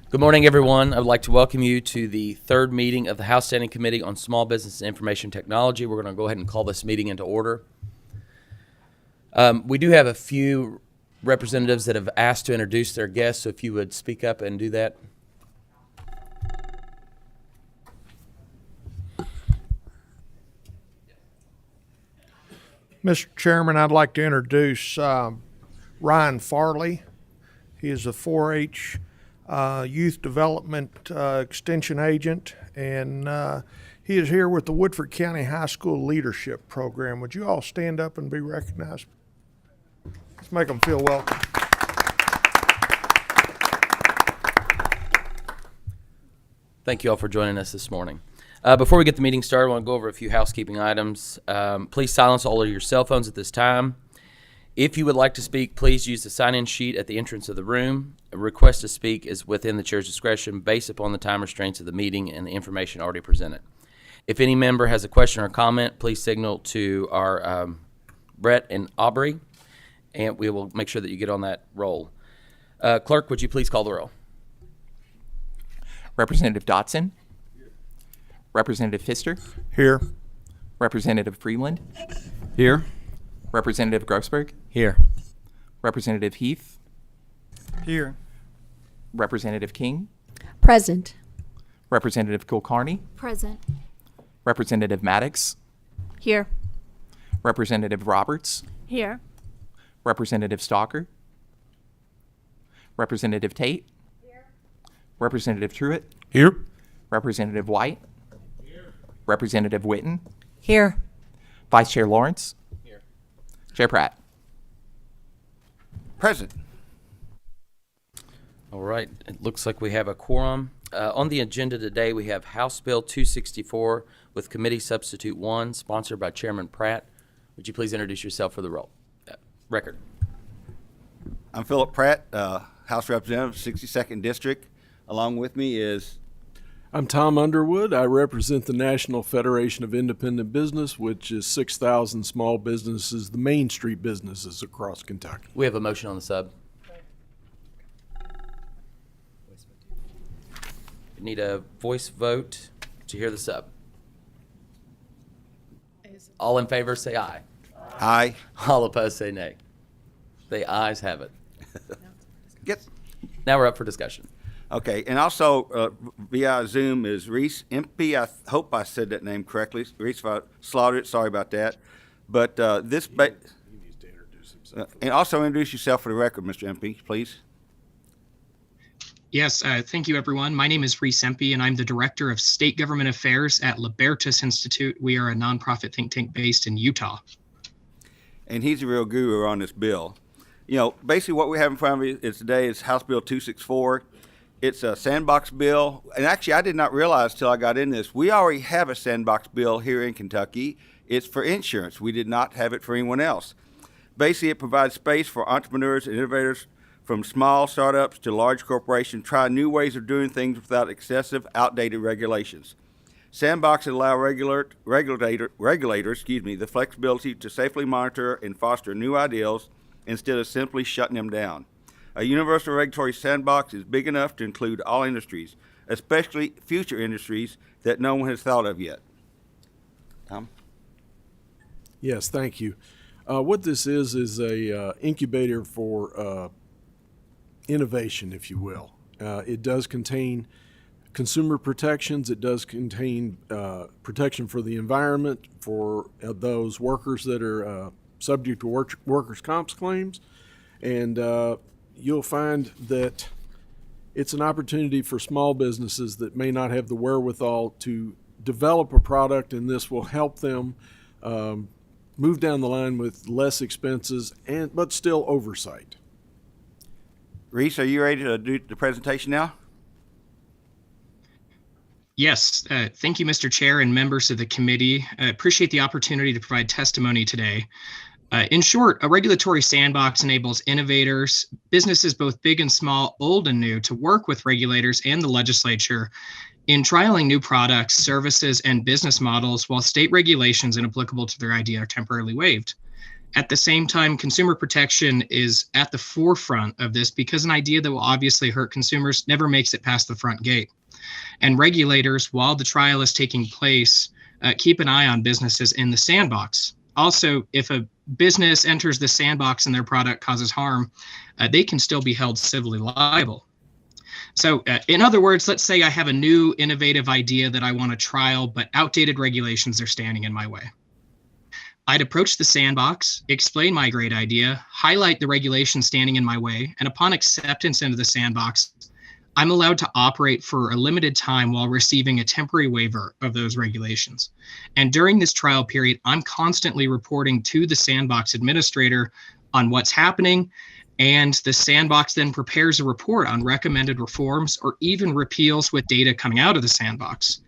Good morning, everyone. I would like to welcome you to the third meeting of the House Standing Committee on Small Business and Information Technology. We're going to go ahead and call this meeting into order. We do have a few representatives that have asked to introduce their guests, so if you would speak up and do that. Mr. Chairman, I'd like to introduce Ryan Farley. He is a 4-H youth development extension agent, and he is here with the Woodford County High School Leadership Program. Would you all stand up and be recognized? Let's make them feel welcome. Thank you all for joining us this morning. Before we get the meeting started, I want to go over a few housekeeping items. Please silence all of your cell phones at this time. If you would like to speak, please use the sign-in sheet at the entrance of the room. A request to speak is within the chair's discretion based upon the time restraints of the meeting and the information already presented. If any member has a question or comment, please signal to our Brett and Aubrey, and we will make sure that you get on that roll. Clerk, would you please call the roll? Representative Dotson. Representative Pfister. Here. Representative Freeland. Here. Representative Grossberg. Here. Representative Heath. Here. Representative King. Present. Representative Kulkarni. Present. Representative Maddox. Here. Representative Roberts. Here. Representative Stalker. Representative Tate. Here. Representative Truitt. Here. Representative White. Here. Representative Witten. Here. Vice Chair Lawrence. Here. Chair Pratt. Present. All right, it looks like we have a quorum. On the agenda today, we have House Bill 264 with Committee Substitute 1, sponsored by Chairman Pratt. Would you please introduce yourself for the record? I'm Philip Pratt, House Representative, 62nd District. Along with me is... I'm Tom Underwood. I represent the National Federation of Independent Business, which is 6,000 small businesses, the Main Street businesses across Kentucky. We have a motion on the sub. We need a voice vote to hear the sub. All in favor say aye. Aye. All opposed say nay. The ayes have it. Yes. Now we're up for discussion. Okay, and also via Zoom is Reese MP. I hope I said that name correctly. Reese, if I slaughtered it, sorry about that. But this... He needs to introduce himself. and also introduce yourself for the record, Mr. MP, please. Yes, thank you, everyone. My name is Reese Empey, and I'm the Director of State Government Affairs at Libertas Institute. We are a nonprofit think tank based in Utah. And he's a real guru on this bill. You know, basically what we have in front of us today is House Bill 264. It's a sandbox bill. And actually, I did not realize till I got in this, we already have a sandbox bill here in Kentucky. It's for insurance. We did not have it for anyone else. Basically, it provides space for entrepreneurs and innovators from small startups to large corporations try new ways of doing things without excessive, outdated regulations. Sandboxes allow regulators the flexibility to safely monitor and foster new ideas instead of simply shutting them down. A universal regulatory sandbox is big enough to include all industries, especially future industries that no one has thought of yet. Tom? Yes, thank you. What this is a incubator for innovation, if you will. It does contain consumer protections. It does contain protection for the environment, for those workers that are subject to workers' comp claims. And you'll find that it's an opportunity for small businesses that may not have the wherewithal to develop a product, and this will help them move down the line with less expenses but still oversight. Reese, are you ready to do the presentation now? Yes, thank you, Mr. Chair and members of the committee. I appreciate the opportunity to provide testimony today. In short, a regulatory sandbox enables innovators, businesses both big and small, old and new, to work with regulators and the legislature in trialing new products, services, and business models while state regulations inapplicable to their idea are temporarily waived. At the same time, consumer protection is at the forefront of this because an idea that will obviously hurt consumers never makes it past the front gate. And regulators, while the trial is taking place, keep an eye on businesses in the sandbox. Also, if a business enters the sandbox and their product causes harm, they can still be held civilly liable. So in other words, let's say I have a new innovative idea that I want to trial, but outdated regulations are standing in my way. I'd approach the sandbox, explain my great idea, highlight the regulations standing in my way, and upon acceptance into the sandbox, I'm allowed to operate for a limited time while receiving a temporary waiver of those regulations. And during this trial period, I'm constantly reporting to the sandbox administrator on what's happening, and the sandbox then prepares a report on recommended reforms or even repeals with data coming out of the sandbox.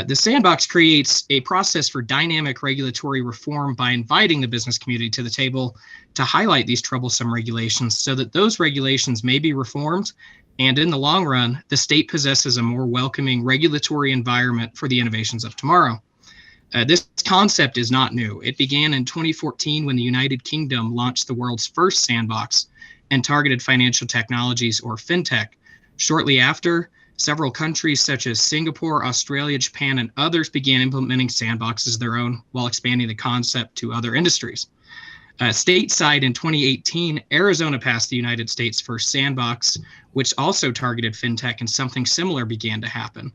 The sandbox creates a process for dynamic regulatory reform by inviting the business community to the table to highlight these troublesome regulations so that those regulations may be reformed. And in the long run, the state possesses a more welcoming regulatory environment for the innovations of tomorrow. This concept is not new. It began in 2014 when the United Kingdom launched the world's first sandbox and targeted financial technologies, or fintech. Shortly after, several countries such as Singapore, Australia, Japan, and others began implementing sandboxes of their own while expanding the concept to other industries. Stateside in 2018, Arizona passed the United States' first sandbox, which also targeted fintech, and something similar began to happen.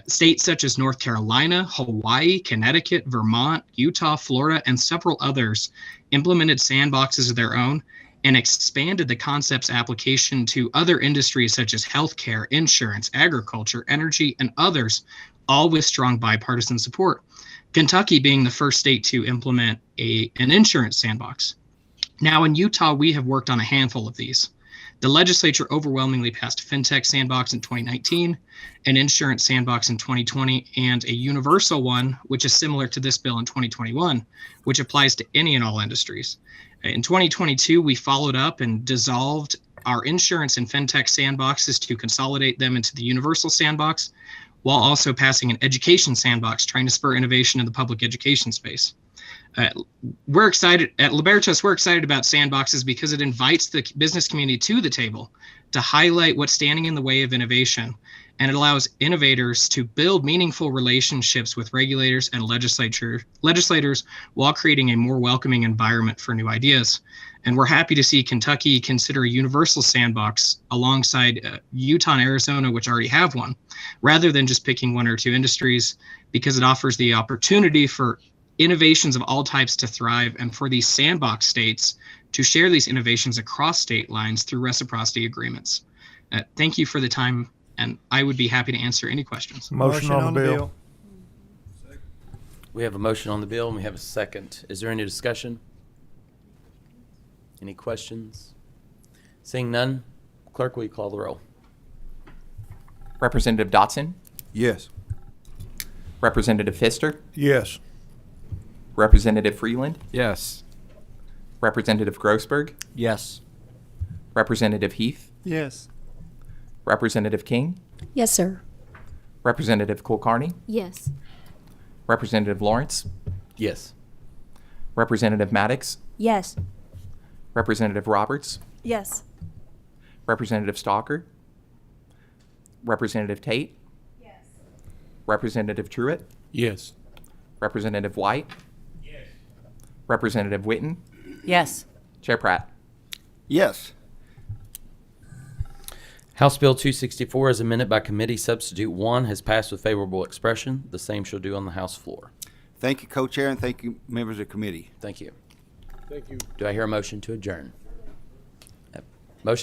States such as North Carolina, Hawaii, Connecticut, Vermont, Utah, Florida, and several others implemented sandboxes of their own and expanded the concept's application to other industries such as healthcare, insurance, agriculture, energy, and others, all with strong bipartisan support. Kentucky being the first state to implement an insurance sandbox. Now in Utah, we have worked on a handful of these. The legislature overwhelmingly passed a fintech sandbox in 2019, an insurance sandbox in 2020, and a universal one, which is similar to this bill in 2021, which applies to any and all industries. In 2022, we followed up and dissolved our insurance and fintech sandboxes to consolidate them into the universal sandbox, while also passing an education sandbox, trying to spur innovation in the public education space. We're excited at Libertas. We're excited about sandboxes because it invites the business community to the table to highlight what's standing in the way of innovation, and it allows innovators to build meaningful relationships with regulators and legislators while creating a more welcoming environment for new ideas. And we're happy to see Kentucky consider a universal sandbox alongside Utah and Arizona, which already have one, rather than just picking one or two industries, because it offers the opportunity for innovations of all types to thrive, and for these sandbox states to share these innovations across state lines through reciprocity agreements. Thank you for the time, and I would be happy to answer any questions. Motion on the bill. We have a motion on the bill and we have a second. Is there any discussion? Any questions? Seeing none, clerk, will you call the roll? Representative Dotson, Yes. Representative Pfister, Yes. Representative Freeland, Yes. Representative Grossberg, Yes. Representative Heath, Yes. Representative King, Yes, sir. Representative Kulkarni, Yes. Representative Lawrence, Yes. Representative Maddox, Yes. Representative Roberts, Yes. Representative Stalker, Representative Tate, Yes. Representative Truitt, Yes. Representative White, Representative Witten, Yes. Chair Pratt. Yes. House Bill 264 as amended by committee substitute 1 has passed with favorable expression. The same shall do on the House floor. Thank you, co-chair, and thank you, members of the committee. Thank you. Thank you. Do I hear a motion to adjourn?